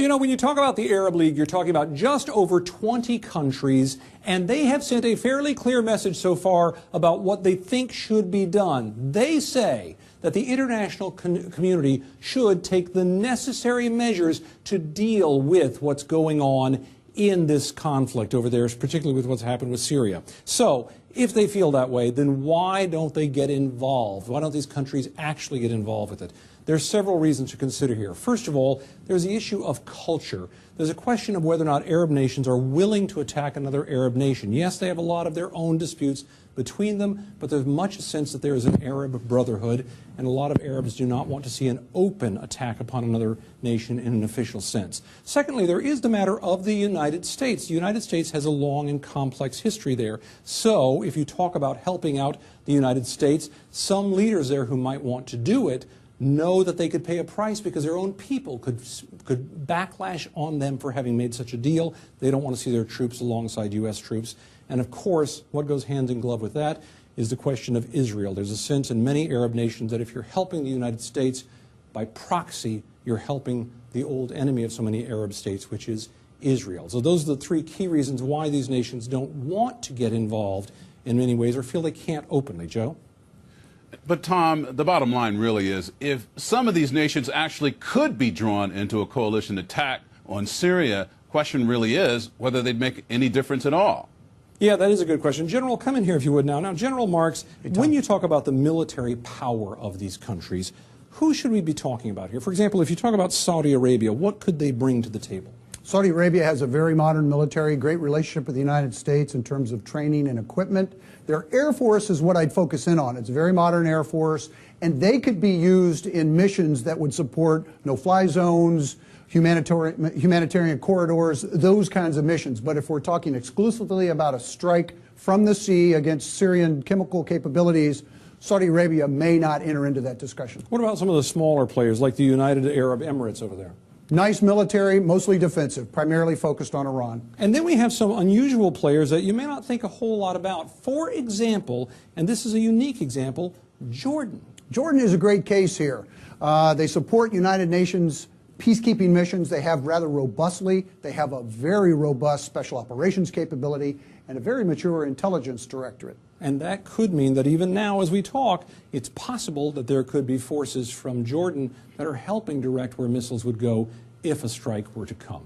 You know, when you talk about the Arab League, you're talking about just over 20 countries, and they have sent a fairly clear message so far about what they think should be done. They say that the international community should take the necessary measures to deal with what's going on in this conflict over there, particularly with what's happened with Syria. So, if they feel that way, then why don't they get involved? Why don't these countries actually get involved with it? There are several reasons to consider here. First of all, there's the issue of culture. There's a question of whether or not Arab nations are willing to attack another Arab nation. Yes, they have a lot of their own disputes between them, but there's much a sense that there is an Arab brotherhood, and a lot of Arabs do not want to see an open attack upon another nation in an official sense. Secondly, there is the matter of the United States. The United States has a long and complex history there. So, if you talk about helping out the United States, some leaders there who might want to do it know that they could pay a price because their own people could backlash on them for having made such a deal. They don't want to see their troops alongside U.S. troops. And of course, what goes hand in glove with that is the question of Israel. There's a sense in many Arab nations that if you're helping the United States, by proxy, you're helping the old enemy of so many Arab states, which is Israel. So those are the three key reasons why these nations don't want to get involved in many ways or feel they can't openly. Joe? But, Tom, the bottom line really is if some of these nations actually could be drawn into a coalition attack on Syria, the question really is whether they'd make any difference at all. Yeah, that is a good question. General, come in here if you would now. Now, General Marks, when you talk about the military power of these countries, who should we be talking about here? For example, if you talk about Saudi Arabia, what could they bring to the table? Saudi Arabia has a very modern military, great relationship with the United States in terms of training and equipment. Their Air Force is what I'd focus in on. It's a very modern Air Force, and they could be used in missions that would support no-fly zones, humanitarian corridors, those kinds of missions. But if we're talking exclusively about a strike from the sea against Syrian chemical capabilities, Saudi Arabia may not enter into that discussion. What about some of the smaller players like the United Arab Emirates over there? Nice military, mostly defensive, primarily focused on Iran. And then we have some unusual players that you may not think a whole lot about. For example, and this is a unique example, Jordan. Jordan is a great case here. They support United Nations peacekeeping missions. They have rather robustly. They have a very robust special operations capability and a very mature intelligence directorate. And that could mean that even now as we talk, it's possible that there could be forces from Jordan that are helping direct where missiles would go if a strike were to come.